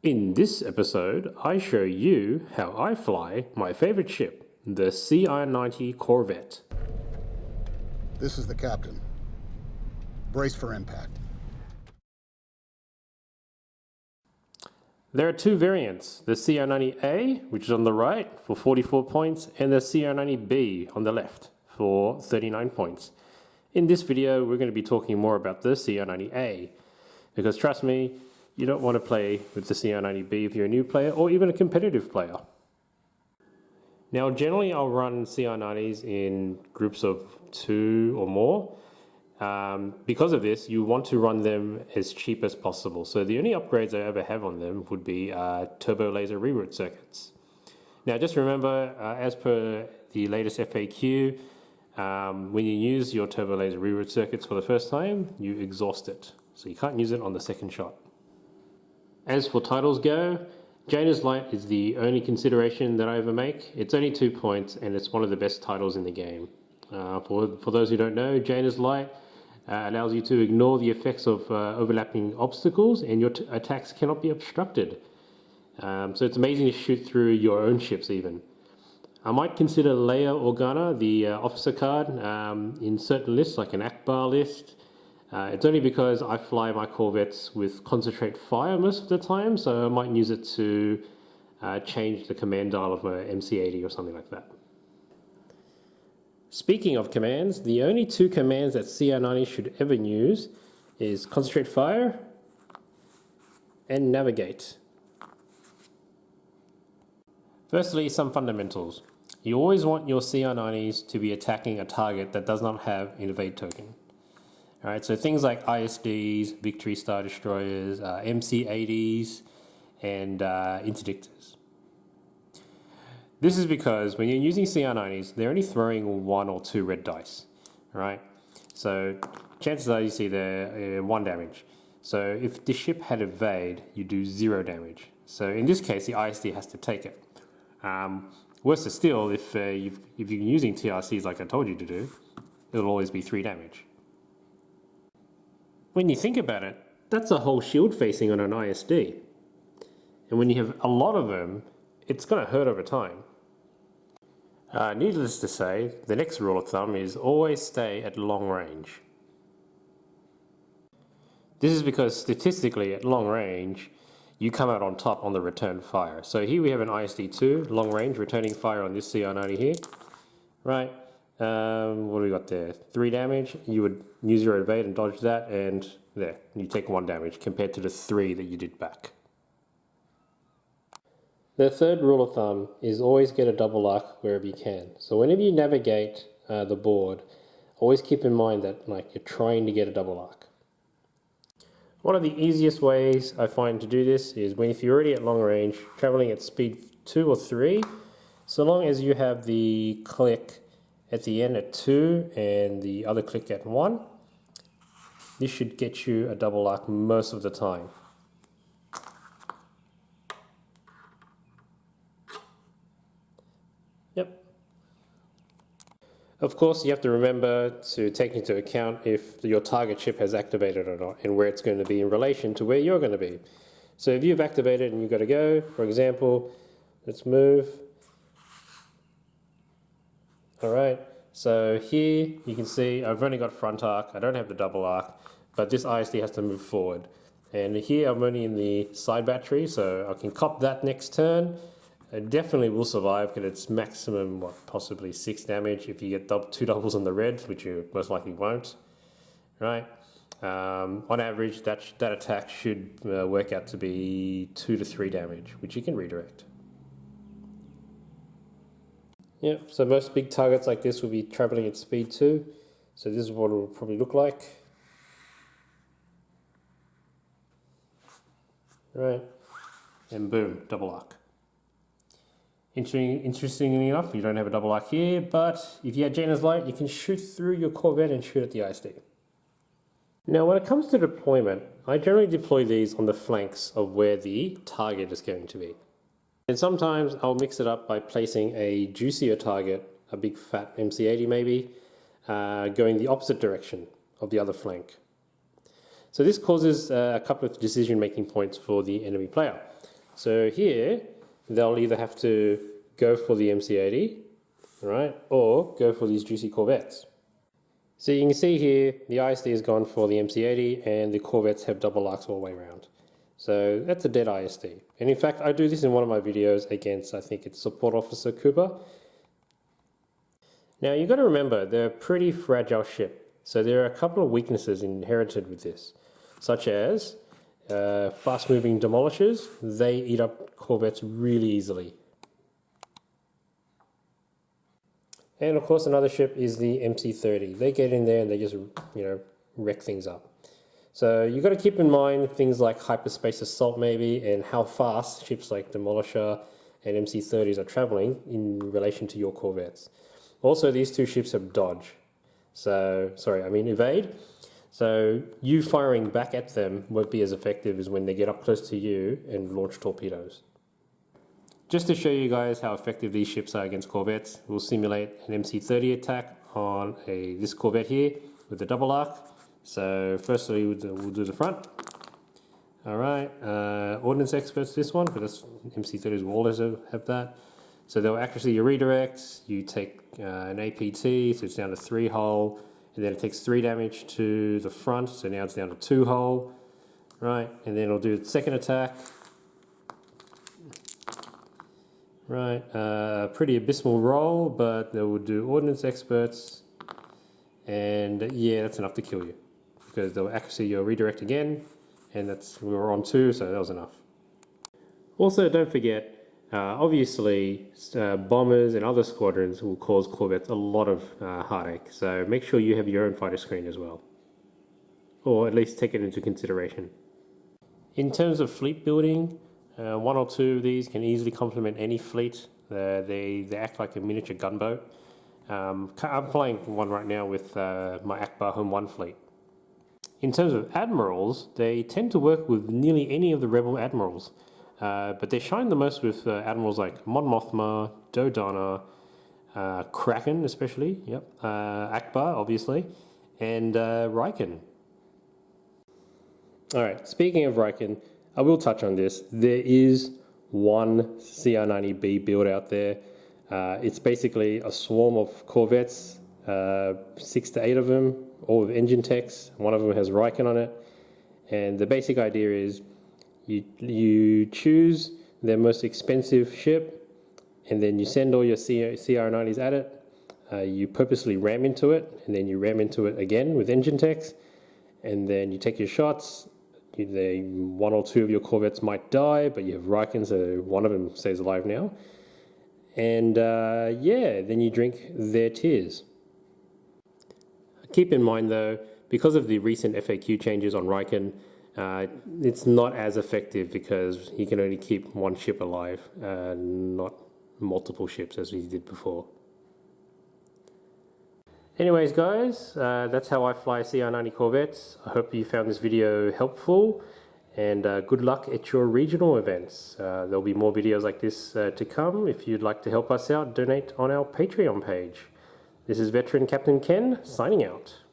In this episode, I show you how I fly my favorite ship, the CR90 Corvette. This is the captain. Brace for impact. There are two variants, the CR90A, which is on the right for 44 points, and the CR90B on the left for 39 points. In this video, we're going to be talking more about the CR90A, because trust me, you don't want to play with the CR90B if you're a new player or even a competitive player. Now, generally I'll run CR90s in groups of 2 or more. Because of this, you want to run them as cheap as possible. So the only upgrades I ever have on them would be turbo laser reroute circuits. Now, just remember, as per the latest FAQ, when you use your turbo laser reroute circuits for the first time, you exhaust it. So you can't use it on the second shot. As for titles go, Jaina's Light is the only consideration that I ever make. It's only 2 points and it's one of the best titles in the game. For those who don't know, Jaina's Light allows you to ignore the effects of overlapping obstacles and your attacks cannot be obstructed. So it's amazing to shoot through your own ships even. I might consider Leia Organa, the officer card, in certain lists like an Akbar list. It's only because I fly my Corvettes with concentrate fire most of the time, so I might use it to change the command dial of my MC80 or something like that. Speaking of commands, the only 2 commands that CR90 should ever use is concentrate fire and navigate. Firstly, some fundamentals. You always want your CR90s to be attacking a target that does not have an evade token. Alright, so things like ISDs, Victory Star Destroyers, MC80s, and interdictors. This is because when you're using CR90s, they're only throwing 1 or 2 red dice. Alright, so chances are you see there 1 damage. So if the ship had evade, you do 0 damage. So in this case, the ISD has to take it. Worse still, if you're using TRCs like I told you to do, it'll always be 3 damage. When you think about it, that's a whole shield facing on an ISD. And when you have a lot of them, it's going to hurt over time. Needless to say, the next rule of thumb is always stay at long range. This is because statistically at long range, you come out on top on the return fire. So here we have an ISD2, long range, returning fire on this CR90 here. Right. What do we got there? 3 damage. You would use your evade and dodge that, and there, you take 1 damage compared to the 3 that you did back. The third rule of thumb is always get a double arc wherever you can. So whenever you navigate the board, always keep in mind that you're trying to get a double arc. One of the easiest ways I find to do this is if you're already at long range, traveling at speed 2 or 3, so long as you have the click at the end at 2 and the other click at 1, this should get you a double arc most of the time. Yep. Of course, you have to remember to take into account if your target ship has activated or not and where it's going to be in relation to where you're going to be. So if you've activated and you've got to go, for example, let's move. Alright, so here you can see I've only got front arc, I don't have the double arc, but this ISD has to move forward. And here I'm only in the side battery, so I can cop that next turn. It definitely will survive because it's maximum, possibly 6 damage if you get 2 doubles on the red, which you most likely won't. Right? On average, that attack should work out to be 2 to 3 damage, which you can redirect. Yeah, so most big targets like this will be traveling at speed 2. So this is what it will probably look like. Right, and boom, double arc. Interestingly enough, you don't have a double arc here, but if you had Jaina's Light, you can shoot through your Corvette and shoot at the ISD. Now, when it comes to deployment, I generally deploy these on the flanks of where the target is going to be. And sometimes I'll mix it up by placing a juicier target, a big fat MC80 maybe, going the opposite direction of the other flank. So this causes a couple of decision-making points for the enemy player. So here, they'll either have to go for the MC80, right, or go for these juicy Corvettes. So you can see here, the ISD has gone for the MC80 and the Corvettes have double arcs all the way around. So that's a dead ISD. And in fact, I do this in one of my videos against, I think it's Support Officer Cooper. Now you've got to remember, they're a pretty fragile ship. So there are a couple of weaknesses inherited with this, such as fast moving demolishers. They eat up Corvettes really easily. And of course another ship is the MC30. They get in there and they just, wreck things up. So you've got to keep in mind things like hyperspace assault maybe, and how fast ships like Demolisher and MC30s are traveling in relation to your Corvettes. Also, these two ships have dodge. Evade. So you firing back at them won't be as effective as when they get up close to you and launch torpedoes. Just to show you guys how effective these ships are against Corvettes, we'll simulate an MC30 attack on this Corvette here with a double arc. So firstly, we'll do the front. All right, ordnance experts this one, because MC30s will always have that. So they'll accuracy your redirects, you take an APT, so it's down to 3 hull, and then it takes 3 damage to the front, so now it's down to 2 hull. Right, and then it'll do the second attack. Right, pretty abysmal roll, but they will do ordnance experts, and yeah, that's enough to kill you, because they'll accuracy your redirect again, and we were on 2, so that was enough. Also, don't forget, obviously, bombers and other squadrons will cause Corvettes a lot of heartache, so make sure you have your own fighter screen as well, or at least take it into consideration. In terms of fleet building, 1 or 2 of these can easily complement any fleet. They act like a miniature gunboat. I'm playing one right now with my Akbar Home 1 fleet. In terms of Admirals, they tend to work with nearly any of the rebel Admirals, but they shine the most with Admirals like Mon Mothma, Dodonna, Kraken especially, Akbar obviously, and Riken. Alright, speaking of Riken, I will touch on this. There is one CR90B build out there. It's basically a swarm of Corvettes, 6 to 8 of them, all with engine techs. One of them has Riken on it. And the basic idea is you choose their most expensive ship, and then you send all your CR90s at it. You purposely ram into it, and then you ram into it again with engine techs. And then you take your shots. 1 or 2 of your Corvettes might die, but you have Riken, so one of them stays alive now. And then you drink their tears. Keep in mind though, because of the recent FAQ changes on Riken, it's not as effective because he can only keep 1 ship alive, not multiple ships as he did before. Anyways guys, that's how I fly CR90 Corvettes. I hope you found this video helpful, and good luck at your regional events. There'll be more videos like this to come. If you'd like to help us out, donate on our Patreon page. This is Veteran Captain Ken, signing out.